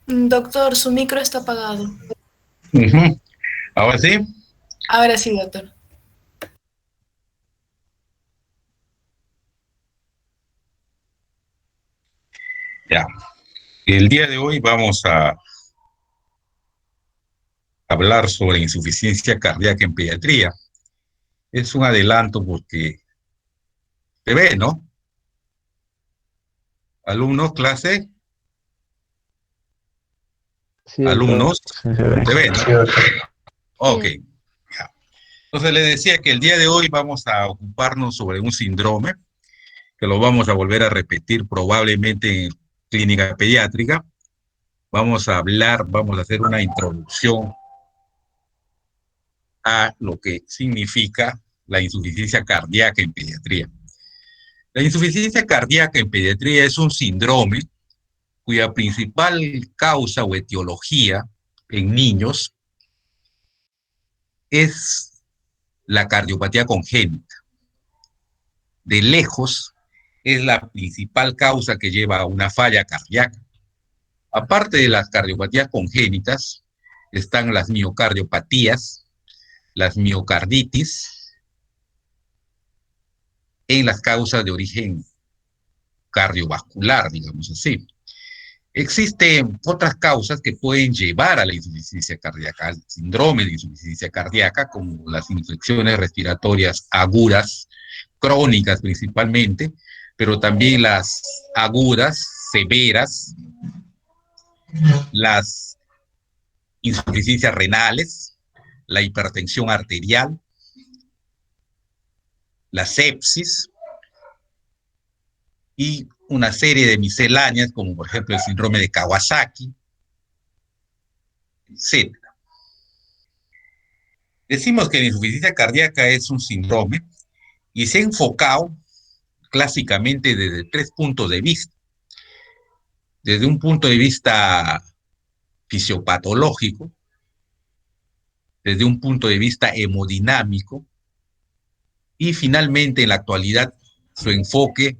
Doctor, su micro está apagado. Ujú. Ahora sí, Ahora sí, doctor. ya. El día de hoy vamos a hablar sobre insuficiencia cardíaca en pediatría. Es un adelanto porque se ve, ¿no? Alumnos, clase, Sí, doctor. alumnos, Sí, se ve. se ve, ¿no? Sí, doctor. Ok, ya. Entonces le decía que el día de hoy vamos a ocuparnos sobre un síndrome que lo vamos a volver a repetir probablemente en clínica pediátrica. Vamos a hablar, vamos a hacer una introducción a lo que significa la insuficiencia cardíaca en pediatría. La insuficiencia cardíaca en pediatría es un síndrome cuya principal causa o etiología en niños es la cardiopatía congénita. De lejos, es la principal causa que lleva a una falla cardíaca. Aparte de las cardiopatías congénitas, están las miocardiopatías, las miocarditis, en las causas de origen cardiovascular, digamos así. Existen otras causas que pueden llevar a la insuficiencia cardíaca, al síndrome de insuficiencia cardíaca, como las infecciones respiratorias agudas, crónicas principalmente, pero también las agudas, severas, las insuficiencias renales, la hipertensión arterial, la sepsis y una serie de misceláneas, como por ejemplo el síndrome de Kawasaki, etc. Decimos que la insuficiencia cardíaca es un síndrome y se ha enfocado clásicamente desde tres puntos de vista. Desde un punto de vista fisiopatológico, desde un punto de vista hemodinámico y finalmente en la actualidad su enfoque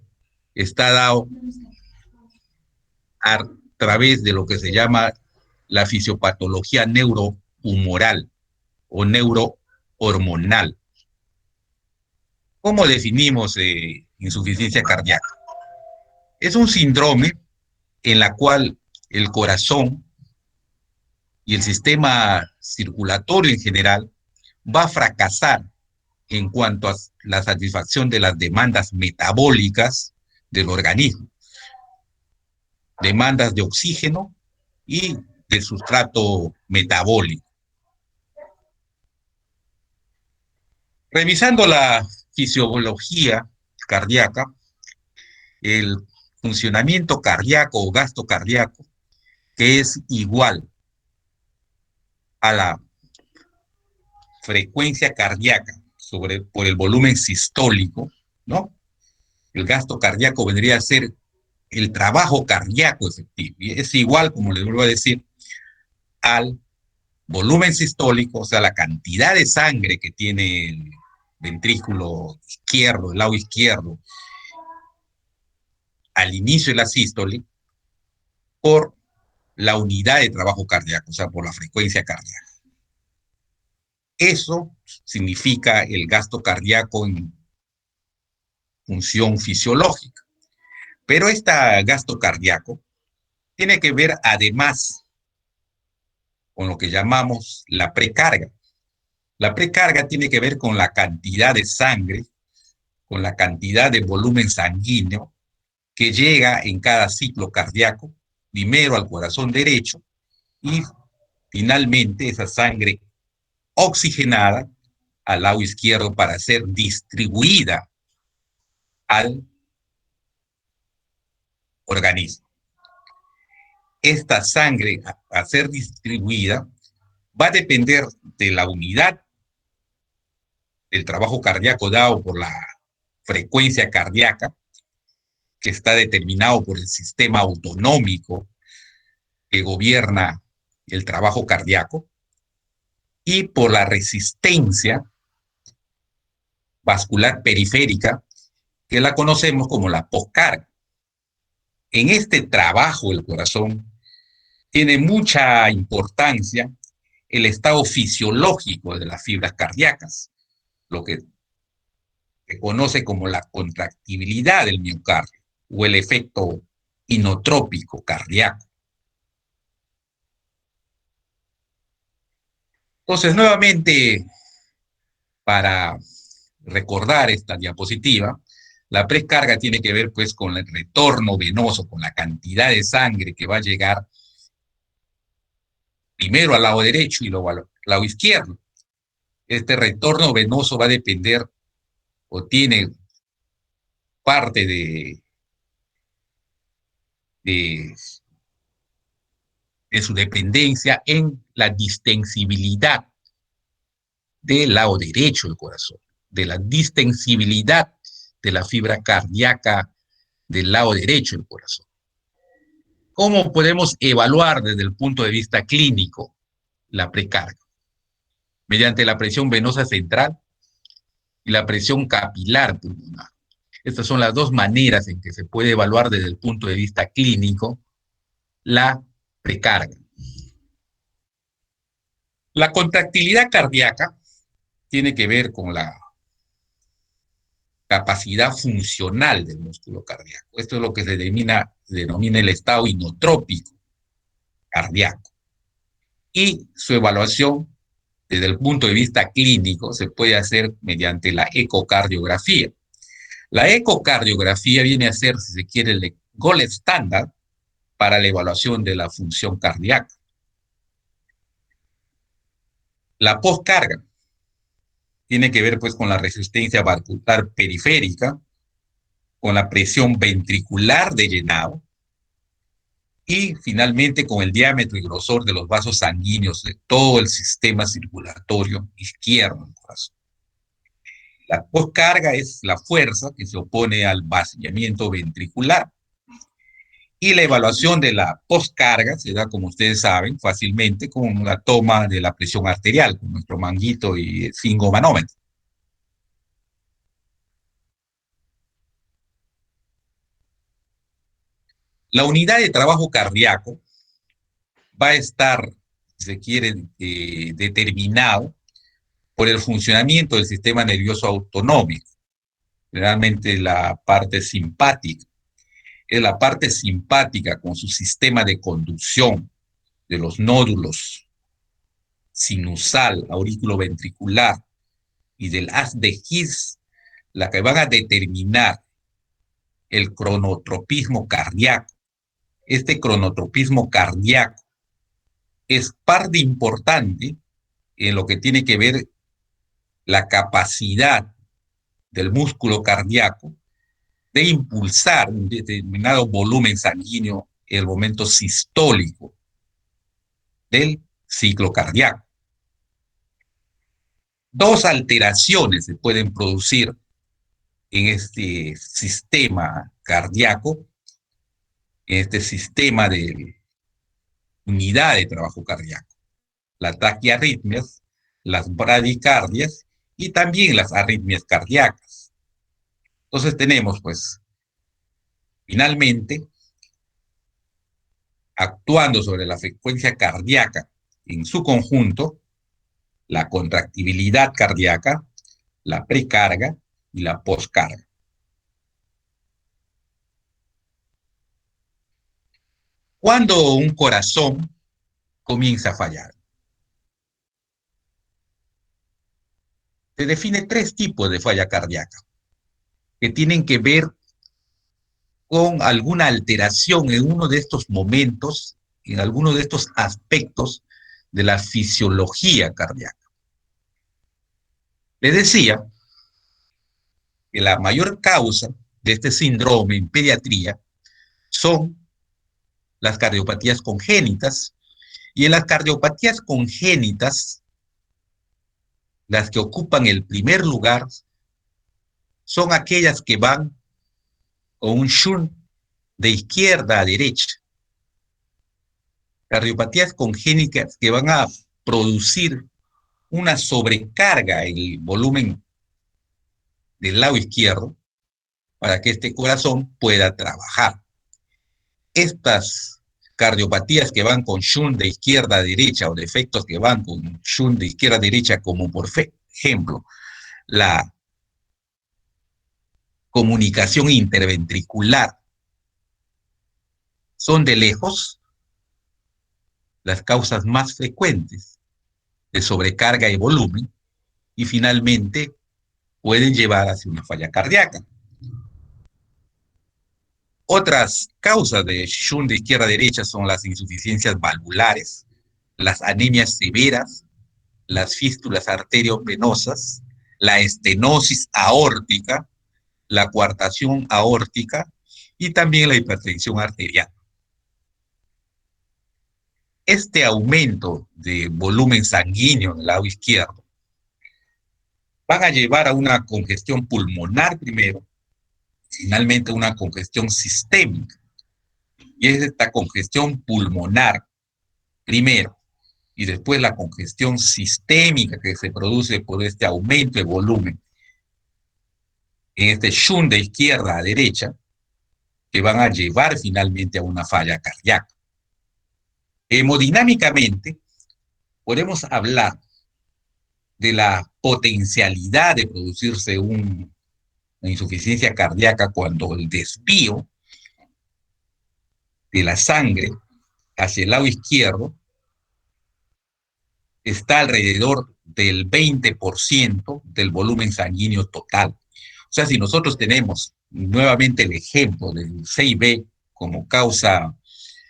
está dado a través de lo que se llama la fisiopatología neurohumoral o neurohormonal. ¿Cómo definimos insuficiencia cardíaca? Es un síndrome en la cual el corazón y el sistema circulatorio en general va a fracasar en cuanto a la satisfacción de las demandas metabólicas del organismo, demandas de oxígeno y del sustrato metabólico. Revisando la fisiología cardíaca, el funcionamiento cardíaco o gasto cardíaco, que es igual a la frecuencia cardíaca por el volumen sistólico, ¿no? El gasto cardíaco vendría a ser el trabajo cardíaco efectivo. Y es igual, como les vuelvo a decir, al volumen sistólico, o sea, la cantidad de sangre que tiene el ventrículo izquierdo, el lado izquierdo, al inicio de la sístole, por la unidad de trabajo cardíaco, o sea, por la frecuencia cardíaca. Eso significa el gasto cardíaco en función fisiológica. Pero este gasto cardíaco tiene que ver además con lo que llamamos la precarga. La precarga tiene que ver con la cantidad de sangre, con la cantidad de volumen sanguíneo que llega en cada ciclo cardíaco, primero al corazón derecho y finalmente esa sangre oxigenada al lado izquierdo para ser distribuida al organismo. Esta sangre a ser distribuida va a depender de la unidad del trabajo cardíaco dado por la frecuencia cardíaca, que está determinado por el sistema autonómico que gobierna el trabajo cardíaco, y por la resistencia vascular periférica, que la conocemos como la poscarga. En este trabajo del corazón tiene mucha importancia el estado fisiológico de las fibras cardíacas, lo que se conoce como la contractibilidad del miocardio o el efecto inotrópico cardíaco. Entonces, nuevamente, para recordar esta diapositiva, la precarga tiene que ver pues con el retorno venoso, con la cantidad de sangre que va a llegar primero al lado derecho y luego al lado izquierdo. Este retorno venoso va a depender o tiene parte de, de su dependencia en la distensibilidad del lado derecho del corazón, de la distensibilidad de la fibra cardíaca del lado derecho del corazón. ¿Cómo podemos evaluar desde el punto de vista clínico la precarga? Mediante la presión venosa central y la presión capilar pulmonar. Estas son las dos maneras en que se puede evaluar desde el punto de vista clínico la precarga. La contractilidad cardíaca tiene que ver con la capacidad funcional del músculo cardíaco. Esto es lo que se denomina el estado inotrópico cardíaco. Y su evaluación desde el punto de vista clínico se puede hacer mediante la ecocardiografía. La ecocardiografía viene a ser, si se quiere, el gold estándar para la evaluación de la función cardíaca. La postcarga tiene que ver pues con la resistencia vascular periférica, con la presión ventricular de llenado y finalmente con el diámetro y grosor de los vasos sanguíneos de todo el sistema circulatorio izquierdo del corazón. La postcarga es la fuerza que se opone al vaciamiento ventricular. Y la evaluación de la postcarga se da, como ustedes saben, fácilmente con la toma de la presión arterial, con nuestro manguito y sfingomanómetro. La unidad de trabajo cardíaco va a estar, si se quiere, determinado por el funcionamiento del sistema nervioso autonómico, generalmente la parte simpática. Es la parte simpática con su sistema de conducción de los nódulos sinusal, aurículo-ventricular y del haz de His, la que van a determinar el cronotropismo cardíaco. Este cronotropismo cardíaco es parte importante en lo que tiene que ver la capacidad del músculo cardíaco de impulsar un determinado volumen sanguíneo en el momento sistólico del ciclo cardíaco. Dos alteraciones se pueden producir en este sistema cardíaco, en este sistema de unidad de trabajo cardíaco. Las taquiarritmias, las bradicardias y también las arritmias cardíacas. Entonces tenemos, pues, finalmente, actuando sobre la frecuencia cardíaca en su conjunto, la contractibilidad cardíaca, la precarga y la postcarga. ¿Cuándo un corazón comienza a fallar? Se define tres tipos de falla cardíaca que tienen que ver con alguna alteración en uno de estos momentos, en alguno de estos aspectos de la fisiología cardíaca. Les decía que la mayor causa de este síndrome en pediatría son las cardiopatías congénitas, y en las cardiopatías congénitas, las que ocupan el primer lugar son aquellas que van con un shunt de izquierda a derecha. Cardiopatías congénitas que van a producir una sobrecarga en el volumen del lado izquierdo para que este corazón pueda trabajar. Estas cardiopatías que van con shunt de izquierda a derecha o defectos que van con shunt de izquierda a derecha, como por ejemplo la comunicación interventricular, son de lejos las causas más frecuentes de sobrecarga y volumen, y finalmente pueden llevar hacia una falla cardíaca. Otras causas de shunt de izquierda a derecha son las insuficiencias valvulares, las anemias severas, las fístulas arteriovenosas, la estenosis aórtica, la coartación aórtica y también la hipertensión arterial. Este aumento de volumen sanguíneo en el lado izquierdo van a llevar a una congestión pulmonar primero, finalmente una congestión sistémica. Y es esta congestión pulmonar primero y después la congestión sistémica que se produce por este aumento de volumen en este shunt de izquierda a derecha, que van a llevar finalmente a una falla cardíaca. Hemodinámicamente, podemos hablar de la potencialidad de producirse una insuficiencia cardíaca cuando el desvío de la sangre hacia el lado izquierdo está alrededor del 20% del volumen sanguíneo total. O sea, si nosotros tenemos nuevamente el ejemplo del CIB como causa,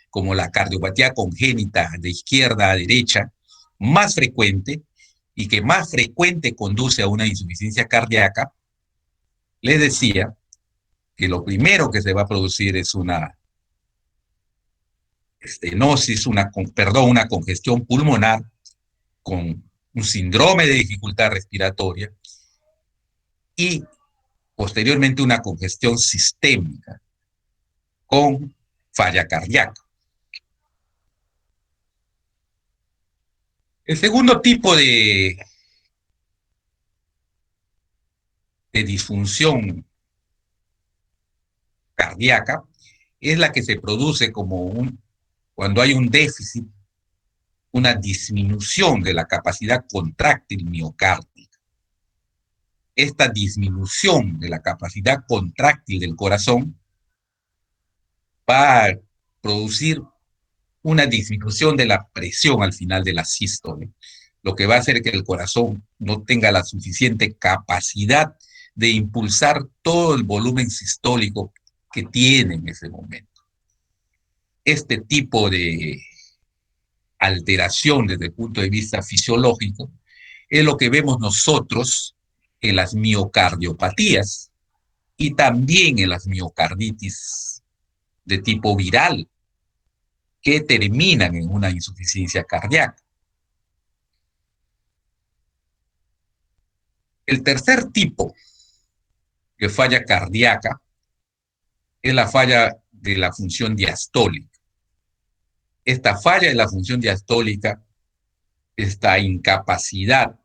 como la cardiopatía congénita de izquierda a derecha, más frecuente y que más frecuente conduce a una insuficiencia cardíaca, les decía que lo primero que se va a producir es una estenosis, una congestión pulmonar con un síndrome de dificultad respiratoria y posteriormente una congestión sistémica con falla cardíaca. El segundo tipo de disfunción cardíaca es la que se produce cuando hay un déficit, una disminución de la capacidad contráctil miocárdica. Esta disminución de la capacidad contráctil del corazón va a producir una disminución de la presión al final de la sístole, lo que va a hacer que el corazón no tenga la suficiente capacidad de impulsar todo el volumen sistólico que tiene en ese momento. Este tipo de alteración desde el punto de vista fisiológico es lo que vemos nosotros en las miocardiopatías y también en las miocarditis de tipo viral que terminan en una insuficiencia cardíaca. El tercer tipo de falla cardíaca es la falla de la función diastólica. Esta falla de la función diastólica, esta incapacidad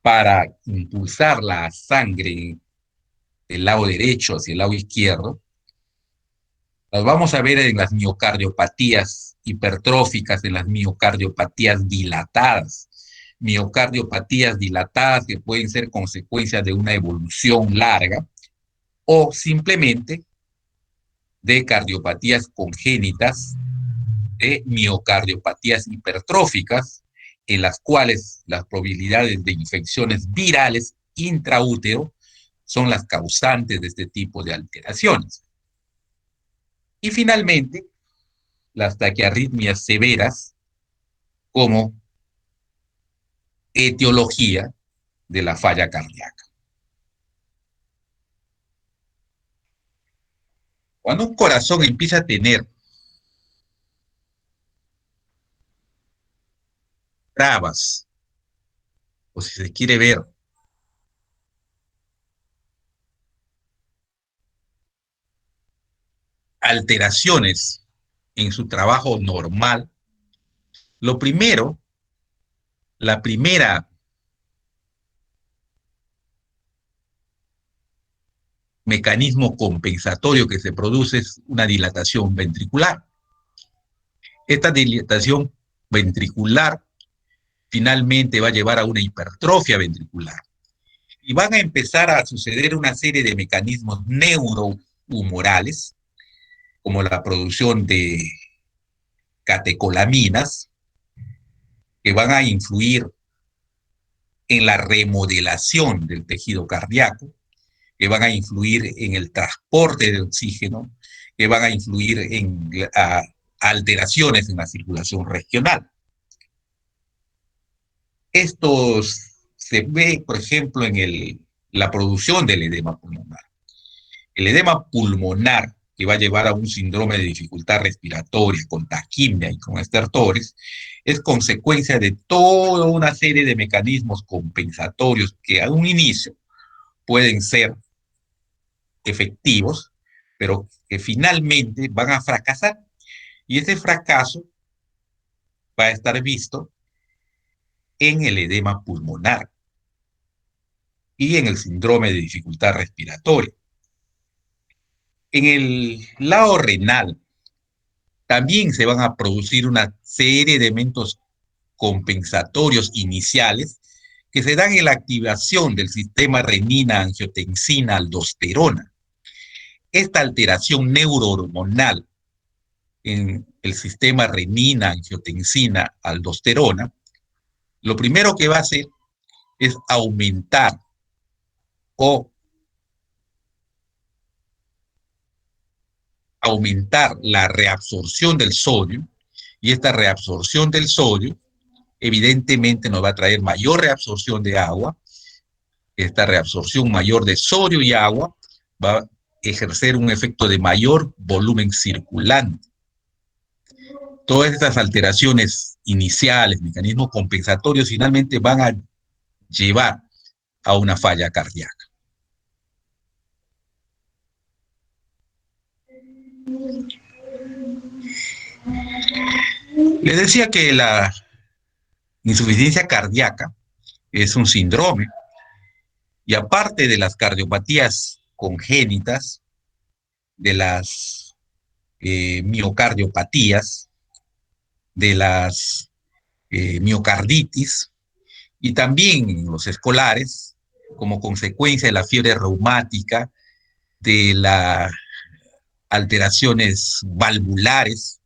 para impulsar la sangre del lado derecho hacia el lado izquierdo, las vamos a ver en las miocardiopatías hipertróficas, en las miocardiopatías dilatadas que pueden ser consecuencia de una evolución larga o simplemente de cardiopatías congénitas, de miocardiopatías hipertróficas, en las cuales las probabilidades de infecciones virales intraútero son las causantes de este tipo de alteraciones. Y finalmente, las taquiarritmias severas como etiología de la falla cardíaca. Cuando un corazón empieza a tener trabas, o si se quiere ver, alteraciones en su trabajo normal, lo primero, la primera mecanismo compensatorio que se produce es una dilatación ventricular. Esta dilatación ventricular finalmente va a llevar a una hipertrofia ventricular. Y van a empezar a suceder una serie de mecanismos neurohumorales, como la producción de catecolaminas, que van a influir en la remodelación del tejido cardíaco, que van a influir en el transporte de oxígeno, que van a influir en alteraciones en la circulación regional. Esto se ve, por ejemplo, en la producción del edema pulmonar. El edema pulmonar, que va a llevar a un síndrome de dificultad respiratoria, con taquimia y con estertores, es consecuencia de toda una serie de mecanismos compensatorios que a un inicio pueden ser efectivos, pero que finalmente van a fracasar. Y ese fracaso va a estar visto en el edema pulmonar y en el síndrome de dificultad respiratoria. En el lado renal también se van a producir una serie de eventos compensatorios iniciales que se dan en la activación del sistema renina-angiotensina-aldosterona. Esta alteración neurohormonal en el sistema renina-angiotensina-aldosterona, lo primero que va a hacer es aumentar la reabsorción del sodio, y esta reabsorción del sodio evidentemente nos va a traer mayor reabsorción de agua. Esta reabsorción mayor de sodio y agua va a ejercer un efecto de mayor volumen circulante. Todas estas alteraciones iniciales, mecanismos compensatorios, finalmente van a llevar a una falla cardíaca. Les decía que la insuficiencia cardíaca es un síndrome, y aparte de las cardiopatías congénitas, de las miocardiopatías, de las miocarditis, y también los escolares, como consecuencia de la fiebre reumática, de las alteraciones valvulares,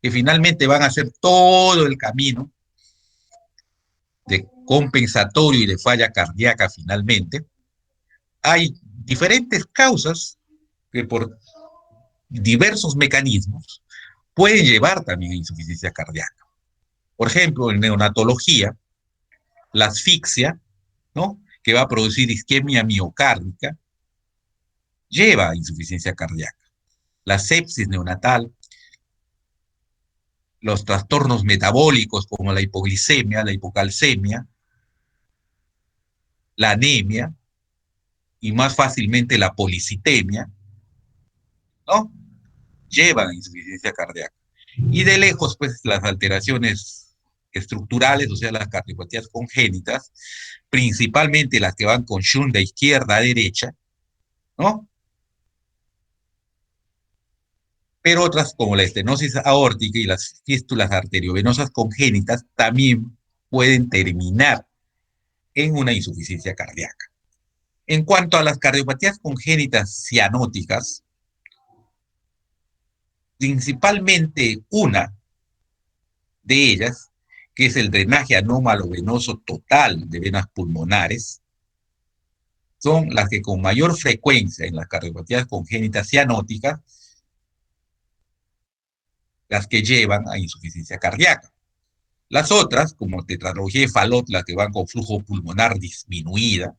que finalmente van a hacer todo el camino de compensatorio y de falla cardíaca finalmente. Hay diferentes causas que por diversos mecanismos pueden llevar también a insuficiencia cardíaca. Por ejemplo, en neonatología, la asfixia, ¿no?, que va a producir isquemia miocárdica, lleva a insuficiencia cardíaca. La sepsis neonatal, los trastornos metabólicos como la hipoglicemia, la hipocalcemia, la anemia y más fácilmente la policitemia, ¿no?, llevan a insuficiencia cardíaca. Y de lejos, pues, las alteraciones estructurales, o sea, las cardiopatías congénitas, principalmente las que van con shunt de izquierda a derecha, ¿no? Pero otras, como la estenosis aórtica y las fístulas arteriovenosas congénitas, también pueden terminar en una insuficiencia cardíaca. En cuanto a las cardiopatías congénitas cianóticas, principalmente una de ellas, que es el drenaje anómalo venoso total de venas pulmonares, son las que con mayor frecuencia en las cardiopatías congénitas cianóticas, las que llevan a insuficiencia cardíaca. Las otras, como tetralogía y Fallot, las que van con flujo pulmonar disminuida,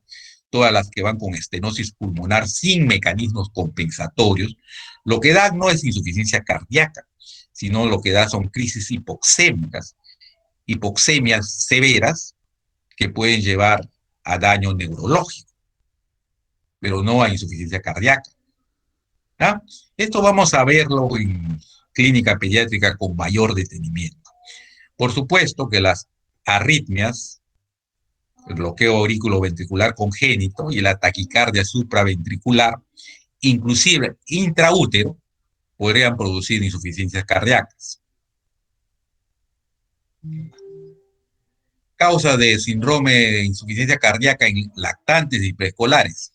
todas las que van con estenosis pulmonar sin mecanismos compensatorios, lo que da no es insuficiencia cardíaca, sino lo que da son crisis hipoxémicas, hipoxemias severas que pueden llevar a daño neurológico, pero no a insuficiencia cardíaca. ¿Ah? Esto vamos a verlo en clínica pediátrica con mayor detenimiento. Por supuesto que las arritmias, el bloqueo aurículo-ventricular congénito y la taquicardia supraventricular, inclusive intraútero, podrían producir insuficiencias cardíacas. Causa de síndrome de insuficiencia cardíaca en lactantes y preescolares.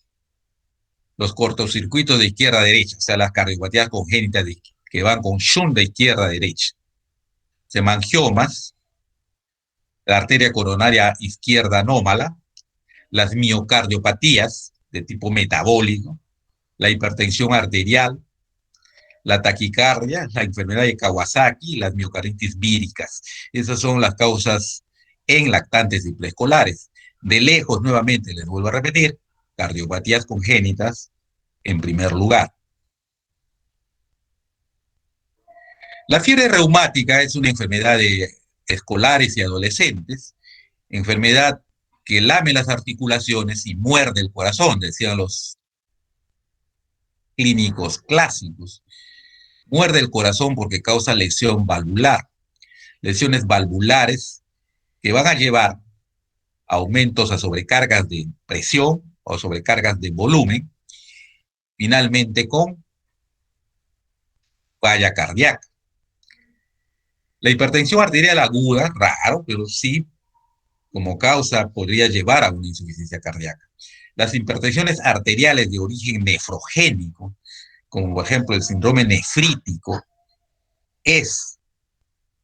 Los cortocircuitos de izquierda a derecha, o sea, las cardiopatías congénitas que van con shunt de izquierda a derecha. Hemangiomas, la arteria coronaria izquierda anómala, las miocardiopatías de tipo metabólico, la hipertensión arterial, la taquicardia, la enfermedad de Kawasaki, las miocarditis víricas. Esas son las causas en lactantes y preescolares. De lejos, nuevamente, les vuelvo a repetir, cardiopatías congénitas en primer lugar. La fiebre reumática es una enfermedad de escolares y adolescentes, enfermedad que lame las articulaciones y muerde el corazón, decían los clínicos clásicos. Muerde el corazón porque causa lesión valvular, lesiones valvulares que van a llevar aumentos a sobrecargas de presión o sobrecargas de volumen, finalmente con falla cardíaca. La hipertensión arterial aguda, raro, pero sí, como causa podría llevar a una insuficiencia cardíaca. Las hipertensiones arteriales de origen nefrogénico, como por ejemplo el síndrome nefrítico, es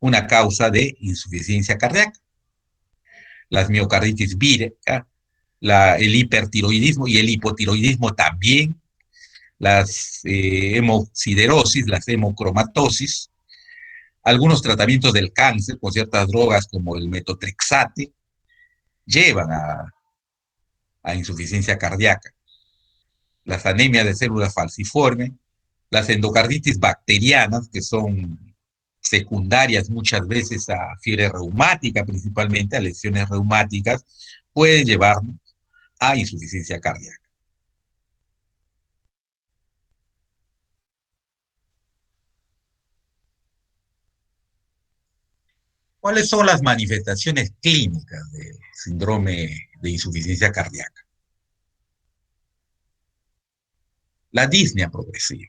una causa de insuficiencia cardíaca. Las miocarditis vírica, el hipertiroidismo y el hipotiroidismo también, las hemosiderosis, las hemocromatosis, algunos tratamientos del cáncer con ciertas drogas como el metotrexate llevan a insuficiencia cardíaca. Las anemias de células falciformes, las endocarditis bacterianas, que son secundarias muchas veces a fiebre reumática, principalmente a lesiones reumáticas, pueden llevarnos a insuficiencia cardíaca. ¿Cuáles son las manifestaciones clínicas del síndrome de insuficiencia cardíaca? La disnea progresiva.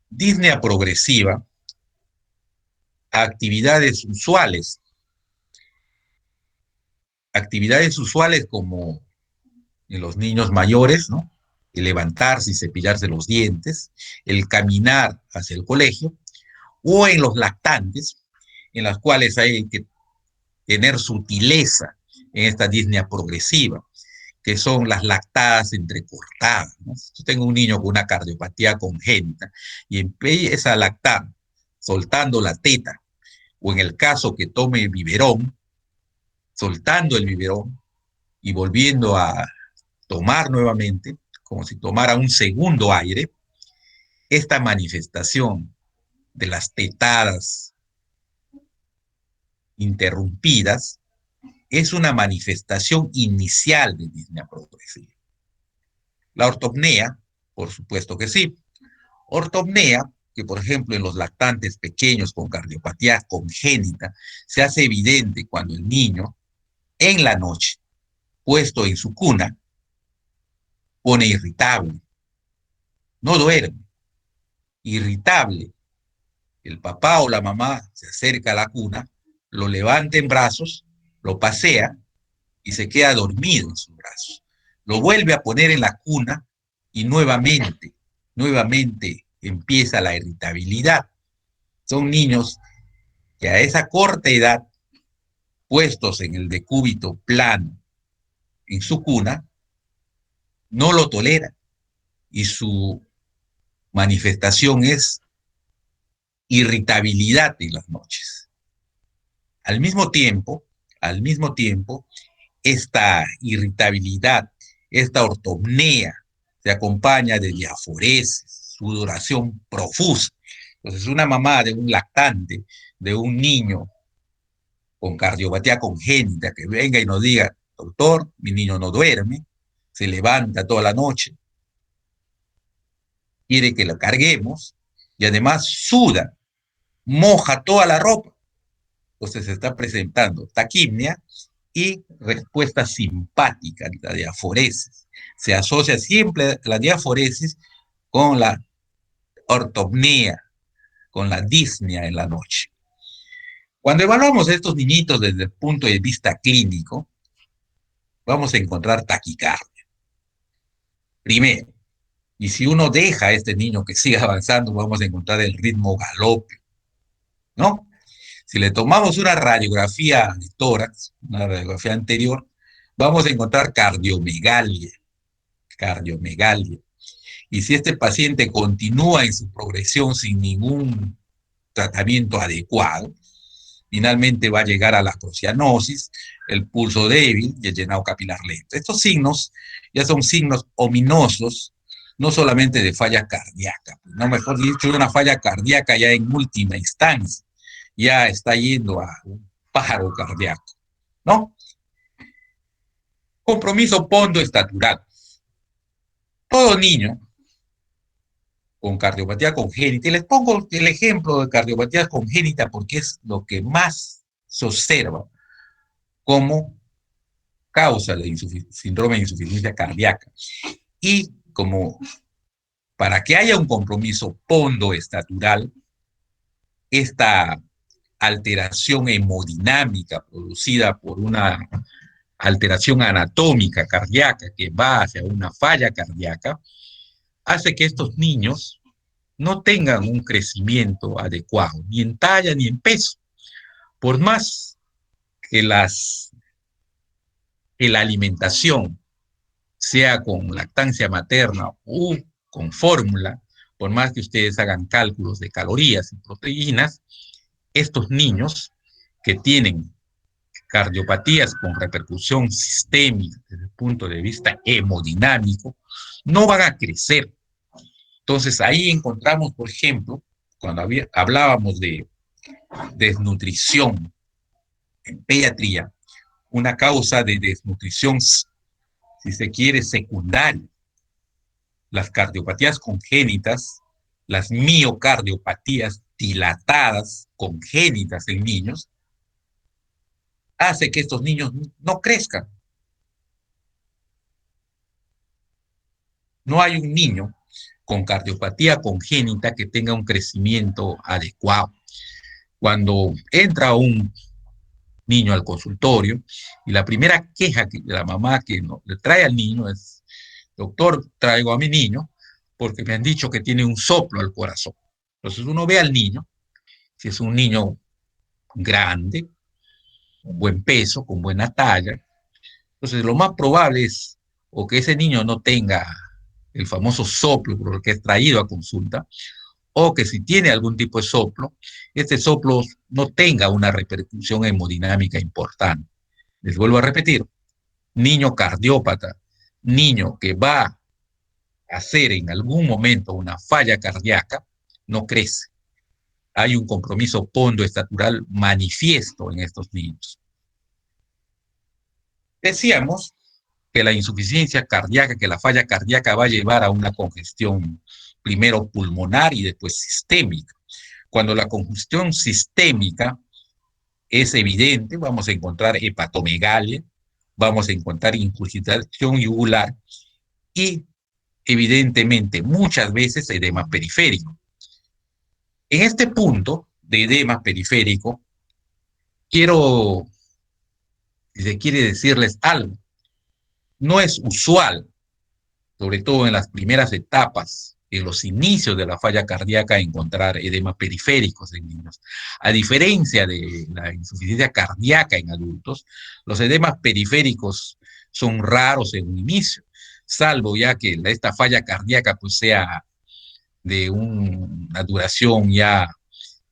Disnea progresiva, actividades usuales como en los niños mayores, ¿no? El levantarse y cepillarse los dientes, el caminar hacia el colegio, o en los lactantes, en las cuales hay que tener sutileza en esta disnea progresiva, que son las lactadas entrecortadas, ¿no? Si yo tengo un niño con una cardiopatía congénita y empieza a lactar soltando la teta, o en el caso que tome biberón, soltando el biberón y volviendo a tomar nuevamente, como si tomara un segundo aire, esta manifestación de las tetadas interrumpidas es una manifestación inicial de disnea progresiva. La ortopnea, por supuesto que sí. Ortopnea, que por ejemplo en los lactantes pequeños con cardiopatía congénita, se hace evidente cuando el niño en la noche, puesto en su cuna, pone irritable, no duerme, irritable. El papá o la mamá se acerca a la cuna, lo levanta en brazos, lo pasea y se queda dormido en sus brazos. Lo vuelve a poner en la cuna y nuevamente empieza la irritabilidad. Son niños que a esa corta edad, puestos en el decúbito plano en su cuna, no lo toleran y su manifestación es irritabilidad en las noches. Al mismo tiempo, esta irritabilidad, esta ortopnea, se acompaña de diaforesis, sudoración profusa. Entonces, una mamá de un lactante, de un niño con cardiopatía congénita, que venga y nos diga, doctor, mi niño no duerme, se levanta toda la noche, quiere que lo carguemos, y además suda, moja toda la ropa. Entonces se está presentando taquimia y respuesta simpática, la diaforesis. Se asocia siempre la diaforesis con la ortopnea, con la disnea en la noche. Cuando evaluamos a estos niñitos desde el punto de vista clínico, vamos a encontrar taquicardia. Primero, y si uno deja a este niño que siga avanzando, vamos a encontrar el ritmo galope, ¿no? Si le tomamos una radiografía de tórax, una radiografía anterior, vamos a encontrar cardiomegalia, cardiomegalia. Y si este paciente continúa en su progresión sin ningún tratamiento adecuado, finalmente va a llegar a la crocianosis, el pulso débil y el llenado capilar lento. Estos signos ya son signos ominosos, no solamente de falla cardíaca, no, mejor dicho, de una falla cardíaca ya en última instancia, ya está yendo a un paro cardíaco, ¿no? Compromiso pondoestatural. Todo niño con cardiopatía congénita, y les pongo el ejemplo de cardiopatía congénita porque es lo que más se observa como causa de síndrome de insuficiencia cardíaca. Y como para que haya un compromiso pondoestatural, esta alteración hemodinámica producida por una alteración anatómica cardíaca que va hacia una falla cardíaca, hace que estos niños no tengan un crecimiento adecuado, ni en talla ni en peso. Por más que la alimentación sea con lactancia materna o con fórmula, por más que ustedes hagan cálculos de calorías y proteínas, estos niños que tienen cardiopatías con repercusión sistémica desde el punto de vista hemodinámico, no van a crecer. Entonces ahí encontramos, por ejemplo, cuando hablábamos de desnutrición en pediatría, una causa de desnutrición, si se quiere, secundaria. Las cardiopatías congénitas, las miocardiopatías dilatadas congénitas en niños, hace que estos niños no crezcan. No hay un niño con cardiopatía congénita que tenga un crecimiento adecuado. Cuando entra un niño al consultorio y la primera queja de la mamá que le trae al niño es: doctor, traigo a mi niño porque me han dicho que tiene un soplo al corazón. Entonces uno ve al niño, si es un niño grande, con buen peso, con buena talla, entonces lo más probable es o que ese niño no tenga el famoso soplo por el que es traído a consulta, o que si tiene algún tipo de soplo, este soplo no tenga una repercusión hemodinámica importante. Les vuelvo a repetir, niño cardiópata, niño que va a hacer en algún momento una falla cardíaca, no crece. Hay un compromiso pondoestatural manifiesto en estos niños. Decíamos que la insuficiencia cardíaca, que la falla cardíaca va a llevar a una congestión primero pulmonar y después sistémica. Cuando la congestión sistémica es evidente, vamos a encontrar hepatomegalia, vamos a encontrar ingurgitación yugular y evidentemente muchas veces edema periférico. En este punto de edema periférico, quiero, si se quiere, decirles algo. No es usual, sobre todo en las primeras etapas, en los inicios de la falla cardíaca, encontrar edemas periféricos en niños. A diferencia de la insuficiencia cardíaca en adultos, los edemas periféricos son raros en un inicio, salvo ya que esta falla cardíaca pues sea de una duración ya,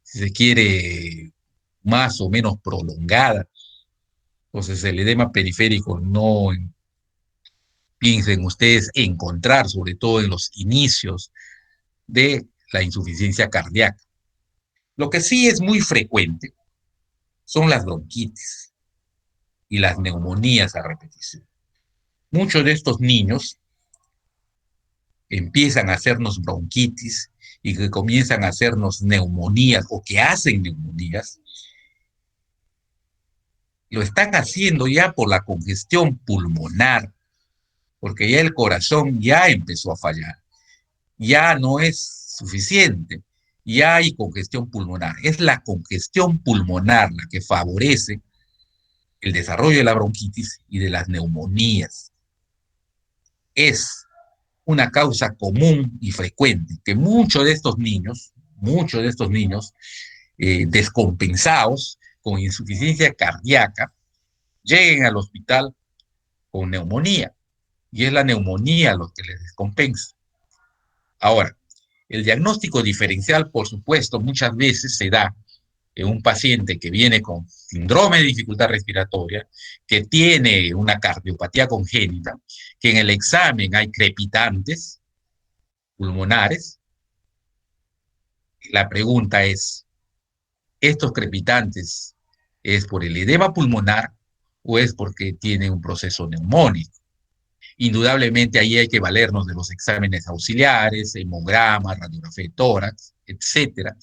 si se quiere, más o menos prolongada. Entonces el edema periférico no piensen ustedes encontrar, sobre todo en los inicios de la insuficiencia cardíaca. Lo que sí es muy frecuente son las bronquitis y las neumonías a repetición. Muchos de estos niños empiezan a hacernos bronquitis y que comienzan a hacernos neumonías o que hacen neumonías, lo están haciendo ya por la congestión pulmonar, porque ya el corazón ya empezó a fallar, ya no es suficiente. ya hay congestión pulmonar. Es la congestión pulmonar la que favorece el desarrollo de la bronquitis y de las neumonías. Es una causa común y frecuente que muchos de estos niños descompensados con insuficiencia cardíaca lleguen al hospital con neumonía, y es la neumonía lo que les descompensa. Ahora, el diagnóstico diferencial, por supuesto, muchas veces se da en un paciente que viene con síndrome de dificultad respiratoria, que tiene una cardiopatía congénita, que en el examen hay crepitantes pulmonares. La pregunta es, ¿estos crepitantes es por el edema pulmonar o es porque tiene un proceso neumónico? Indudablemente ahí hay que valernos de los exámenes auxiliares, hemograma, radiografía de tórax, etcétera,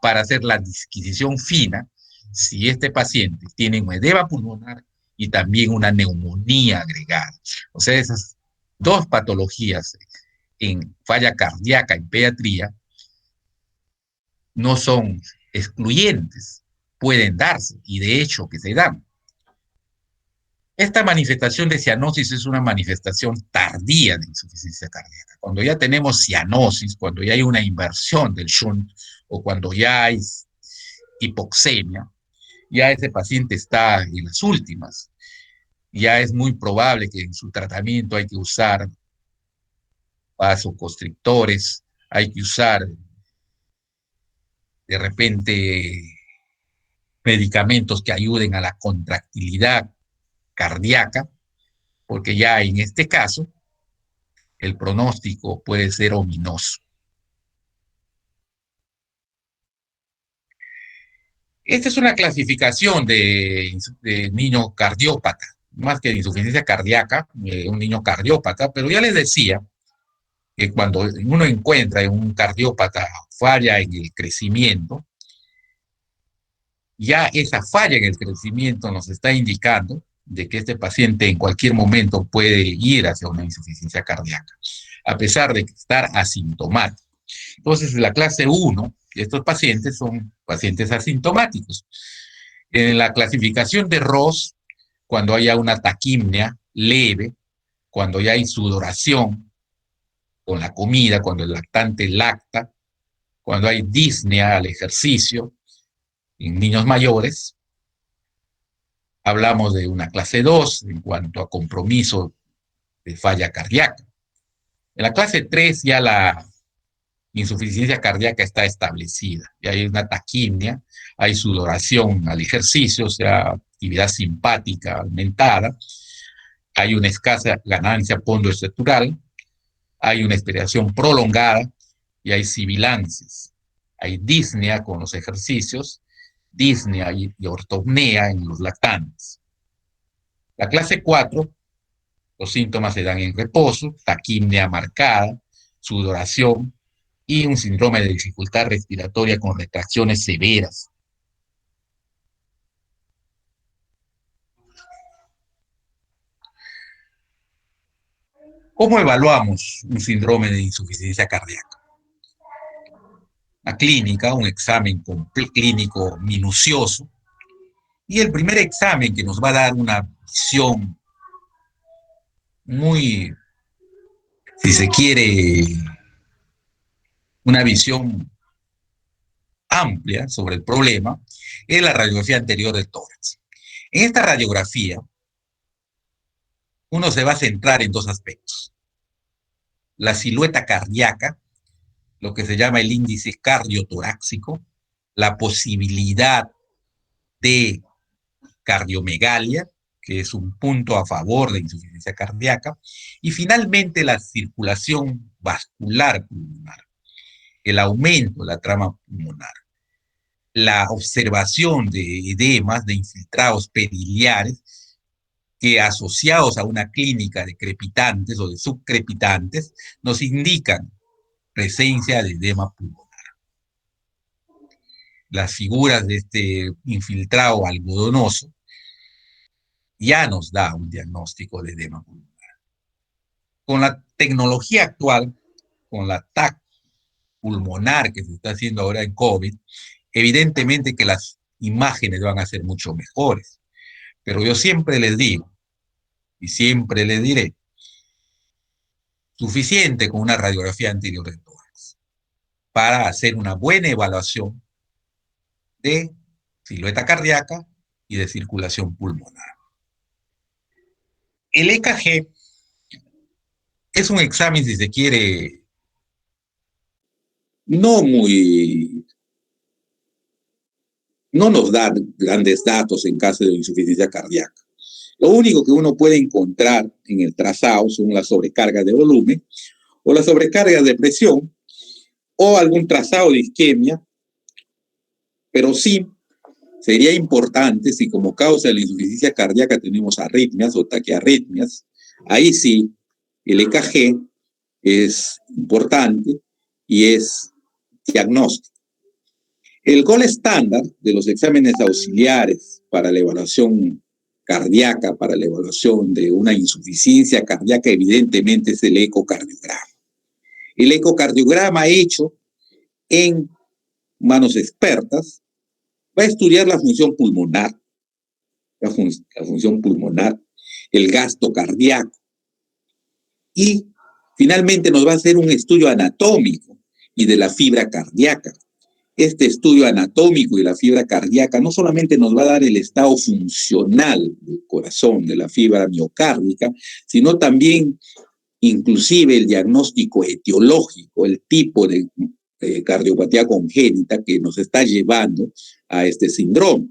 para hacer la disquisición fina si este paciente tiene un edema pulmonar y también una neumonía agregada. O sea, esas dos patologías en falla cardíaca en pediatría no son excluyentes, pueden darse y de hecho que se dan. Esta manifestación de cianosis es una manifestación tardía de insuficiencia cardíaca. Cuando ya tenemos cianosis, cuando ya hay una inversión del shunt o cuando ya hay hipoxemia, ya ese paciente está en las últimas. Ya es muy probable que en su tratamiento hay que usar vasoconstrictores, hay que usar de repente medicamentos que ayuden a la contractilidad cardíaca, porque ya en este caso el pronóstico puede ser ominoso. Esta es una clasificación de niño cardiópata, más que de insuficiencia cardíaca, un niño cardiópata, pero ya les decía que cuando uno encuentra en un cardiópata falla en el crecimiento, ya esa falla en el crecimiento nos está indicando de que este paciente en cualquier momento puede ir hacia una insuficiencia cardíaca, a pesar de estar asintomático. Entonces, la clase 1, estos pacientes son pacientes asintomáticos. En la clasificación de Ross, cuando haya una taquimia leve, cuando ya hay sudoración con la comida, cuando el lactante lacta, cuando hay disnea al ejercicio en niños mayores, hablamos de una clase 2 en cuanto a compromiso de falla cardíaca. En la clase 3 ya la insuficiencia cardíaca está establecida, y hay una taquimia, hay sudoración al ejercicio, o sea, actividad simpática aumentada, hay una escasa ganancia pondoestructural, hay una expiración prolongada y hay sibilancias. Hay disnea con los ejercicios, disnea y ortopnea en los lactantes. La clase 4, los síntomas se dan en reposo, taquimia marcada, sudoración y un síndrome de dificultad respiratoria con retracciones severas. ¿Cómo evaluamos un síndrome de insuficiencia cardíaca? Una clínica, un examen clínico minucioso, y el primer examen que nos va a dar una visión muy, si se quiere, una visión amplia sobre el problema, es la radiografía anterior del tórax. En esta radiografía, uno se va a centrar en dos aspectos. La silueta cardíaca, lo que se llama el índice cardiotorácico, la posibilidad de cardiomegalia, que es un punto a favor de insuficiencia cardíaca, y finalmente la circulación vascular pulmonar, el aumento de la trama pulmonar, la observación de edemas, de infiltrados periliares, que asociados a una clínica de crepitantes o de subcrepitantes, nos indican presencia de edema pulmonar. Las figuras de este infiltrado algodonoso ya nos da un diagnóstico de edema pulmonar. Con la tecnología actual, con la TAC, pulmonar que se está haciendo ahora en COVID, evidentemente que las imágenes van a ser mucho mejores. Pero yo siempre les digo, y siempre les diré, suficiente con una radiografía anterior de tórax para hacer una buena evaluación de silueta cardíaca y de circulación pulmonar. El EKG es un examen, si se quiere, no nos da grandes datos en caso de insuficiencia cardíaca. Lo único que uno puede encontrar en el trazado son las sobrecargas de volumen o las sobrecargas de presión o algún trazado de isquemia, pero sí sería importante si como causa de la insuficiencia cardíaca tenemos arritmias o taquiarritmias, ahí sí el EKG es importante y es diagnóstico. El gol estándar de los exámenes auxiliares para la evaluación cardíaca, para la evaluación de una insuficiencia cardíaca, evidentemente es el ecocardiograma. El ecocardiograma hecho en manos expertas va a estudiar la función pulmonar, el gasto cardíaco y finalmente nos va a hacer un estudio anatómico y de la fibra cardíaca. Este estudio anatómico y la fibra cardíaca no solamente nos va a dar el estado funcional del corazón, de la fibra miocárdica, sino también inclusive el diagnóstico etiológico, el tipo de cardiopatía congénita que nos está llevando a este síndrome.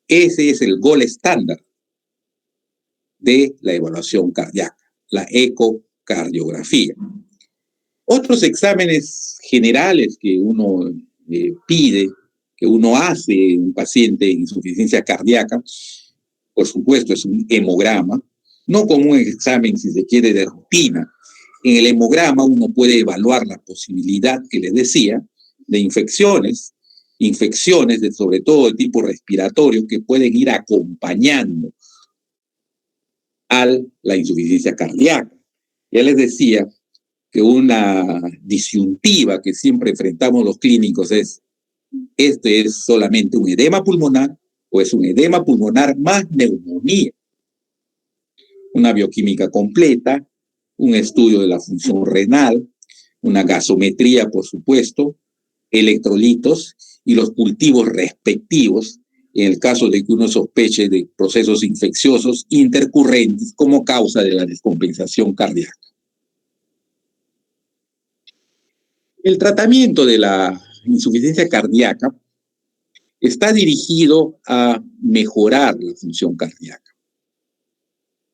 Ese es el gol estándar de la evaluación cardíaca, la ecocardiografía. Otros exámenes generales que uno pide, que uno hace en un paciente en insuficiencia cardíaca, por supuesto es un hemograma, no como un examen, si se quiere, de rutina. En el hemograma uno puede evaluar la posibilidad, que les decía, de infecciones de, sobre todo de tipo respiratorio, que pueden ir acompañando a la insuficiencia cardíaca. Ya les decía que una disyuntiva que siempre enfrentamos los clínicos es, ¿este es solamente un edema pulmonar o es un edema pulmonar más neumonía? Una bioquímica completa, un estudio de la función renal, una gasometría, por supuesto, electrolitos y los cultivos respectivos en el caso de que uno sospeche de procesos infecciosos intercurrentes como causa de la descompensación cardíaca. El tratamiento de la insuficiencia cardíaca está dirigido a mejorar la función cardíaca,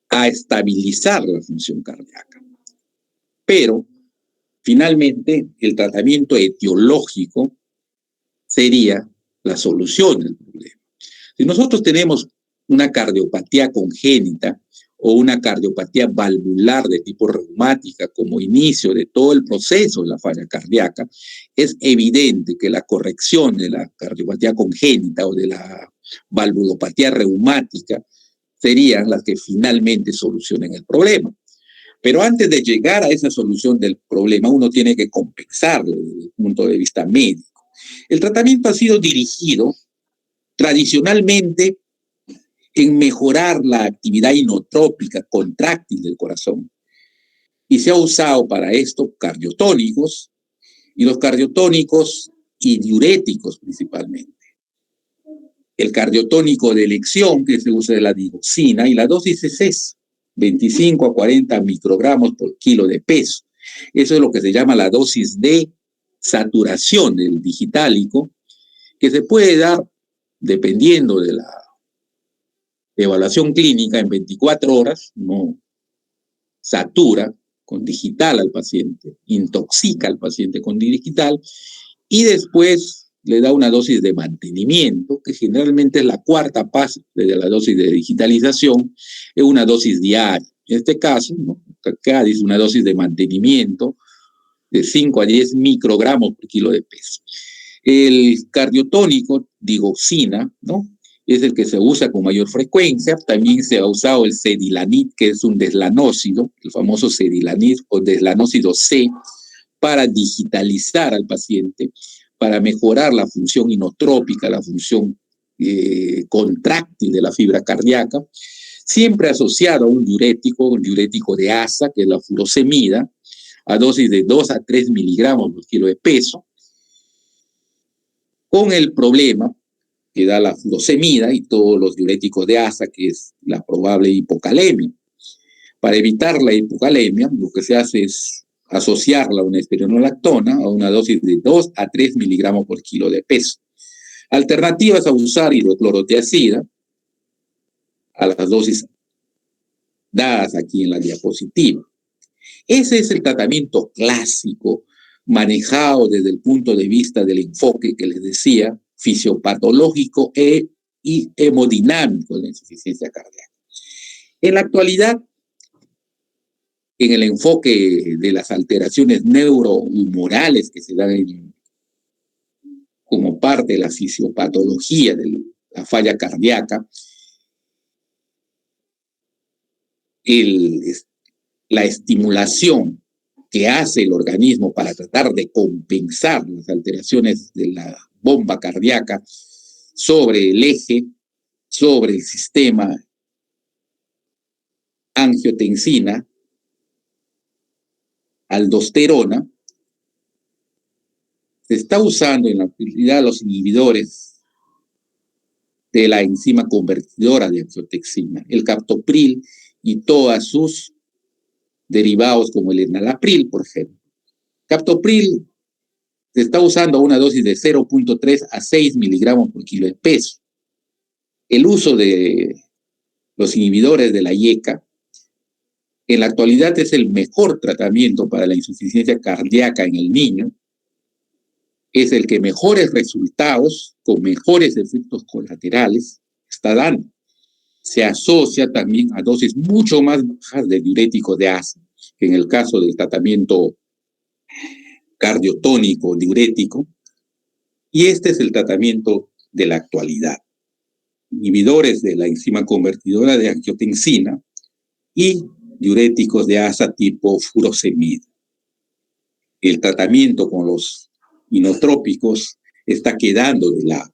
a estabilizar la función cardíaca. Pero, finalmente, el tratamiento etiológico sería la solución del problema. Si nosotros tenemos una cardiopatía congénita o una cardiopatía valvular de tipo reumática como inicio de todo el proceso de la falla cardíaca, es evidente que la corrección de la cardiopatía congénita o de la valvulopatía reumática serían las que finalmente solucionen el problema. Pero antes de llegar a esa solución del problema, uno tiene que compensarlo desde el punto de vista médico. El tratamiento ha sido dirigido tradicionalmente en mejorar la actividad inotrópica, contráctil del corazón. Y se ha usado para esto cardiotónicos, y los cardiotónicos y diuréticos principalmente. El cardiotónico de elección, que se usa de la digoxina, y la dosis es 25 a 40 microgramos por kilo de peso. Eso es lo que se llama la dosis de saturación del digitálico, que se puede dar dependiendo de la evaluación clínica en 24 horas, no satura con digital al paciente, intoxica al paciente con digital y después le da una dosis de mantenimiento, que generalmente es la cuarta fase de la dosis de digitalización, es una dosis diaria. En este caso, ¿no? Acá dice una dosis de mantenimiento de 5 a 10 microgramos por kilo de peso. El cardiotónico, digoxina, ¿no? Es el que se usa con mayor frecuencia. También se ha usado el cedilanid, que es un deslanócido, el famoso cedilanid o deslanócido C, para digitalizar al paciente, para mejorar la función inotrópica, la función contráctil de la fibra cardíaca, siempre asociado a un diurético de asa, que es la furosemida, a dosis de 2 a 3 miligramos por kilo de peso, con el problema que da la furosemida y todos los diuréticos de asa, que es la probable hipocalemia. Para evitar la hipocalemia, lo que se hace es asociarla a una espironolactona a una dosis de 2 a 3 miligramos por kilo de peso. Alternativas a usar hidroclorotiazida a las dosis dadas aquí en la diapositiva. Ese es el tratamiento clásico manejado desde el punto de vista del enfoque que les decía, fisiopatológico y hemodinámico de la insuficiencia cardíaca. En la actualidad, en el enfoque de las alteraciones neurohumorales que se dan como parte de la fisiopatología de la falla cardíaca, la estimulación que hace el organismo para tratar de compensar las alteraciones de la bomba cardíaca sobre el eje, sobre el sistema angiotensina, aldosterona, se está usando en la actualidad los inhibidores de la enzima convertidora de angiotensina, el captopril y todos sus derivados como el enalapril, por ejemplo. Captopril se está usando a una dosis de 0.3 a 6 miligramos por kilo de peso. El uso de los inhibidores de la IECA en la actualidad es el mejor tratamiento para la insuficiencia cardíaca en el niño. Es el que mejores resultados, con mejores efectos colaterales, está dando. Se asocia también a dosis mucho más bajas de diurético de asa, que en el caso del tratamiento cardiotónico diurético, y este es el tratamiento de la actualidad. Inhibidores de la enzima convertidora de angiotensina y diuréticos de asa tipo furosemida. El tratamiento con los inotrópicos está quedando de lado.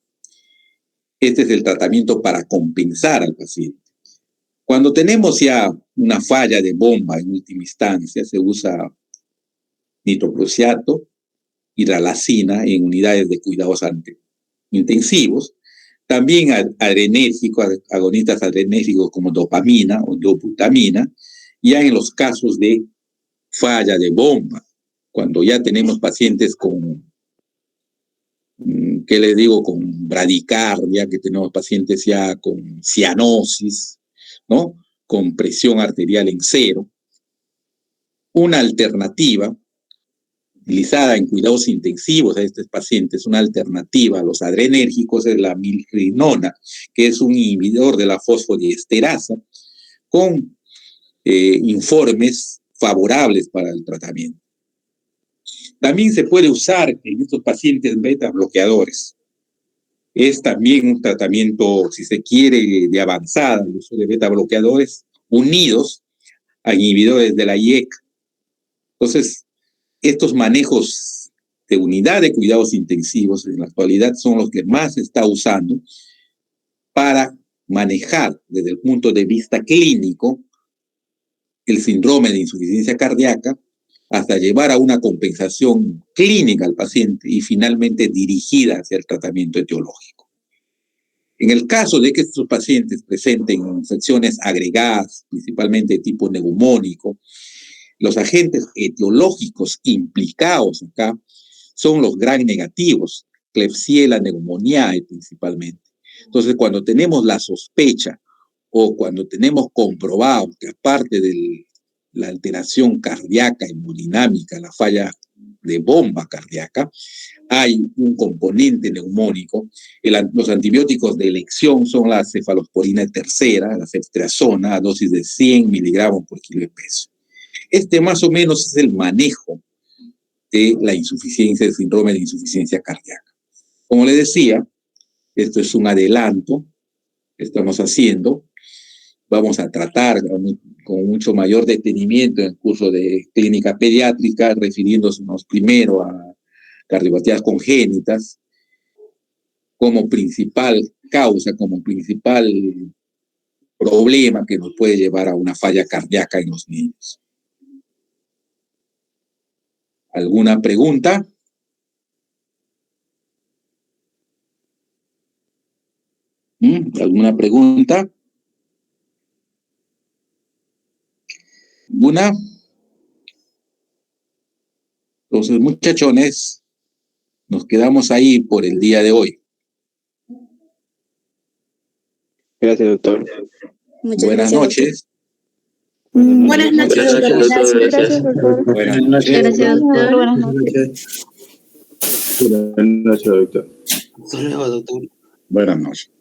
Este es el tratamiento para compensar al paciente. Cuando tenemos ya una falla de bomba en última instancia, se usa nitroprusiato, hidralazina en unidades de cuidados intensivos. También adrenérgicos, agonistas adrenérgicos como dopamina o dobutamina, ya en los casos de falla de bomba, cuando ya tenemos pacientes con, ¿qué les digo?, con bradicardia, que tenemos pacientes ya con cianosis, ¿no?, con presión arterial en 0. Una alternativa utilizada en cuidados intensivos a estos pacientes, una alternativa a los adrenérgicos es la milrinona, que es un inhibidor de la fosfodiesterasa con informes favorables para el tratamiento. También se puede usar en estos pacientes beta bloqueadores. Es también un tratamiento, si se quiere, de avanzada, el uso de beta bloqueadores unidos a inhibidores de la IECA. Entonces, estos manejos de unidad de cuidados intensivos en la actualidad son los que más se está usando para manejar desde el punto de vista clínico el síndrome de insuficiencia cardíaca hasta llevar a una compensación clínica al paciente y finalmente dirigida hacia el tratamiento etiológico. En el caso de que estos pacientes presenten infecciones agregadas, principalmente de tipo neumónico, los agentes etiológicos implicados acá son los gram negativos, Klebsiella pneumoniae principalmente. Entonces, cuando tenemos la sospecha o cuando tenemos comprobado que aparte de la alteración cardíaca, hemodinámica, la falla de bomba cardíaca, hay un componente neumónico, los antibióticos de elección son la cefalosporina tercera, la ceftriaxona, a dosis de 100 miligramos por kilo de peso. Este más o menos es el manejo de la insuficiencia, del síndrome de insuficiencia cardíaca. Como les decía, esto es un adelanto que estamos haciendo. Vamos a tratar con mucho mayor detenimiento en el curso de clínica pediátrica, refiriéndonos primero a cardiopatías congénitas como principal causa, como principal problema que nos puede llevar a una falla cardíaca en los niños. ¿Alguna pregunta? ¿Alguna pregunta? ¿Una? Entonces, muchachones, nos quedamos ahí por el día de hoy. Gracias, doctor. Buenas noches. Buenas noches, doctor. Gracias, doctor. Buenas noches. Gracias, doctor. Buenas noches, doctor. Buenas noches.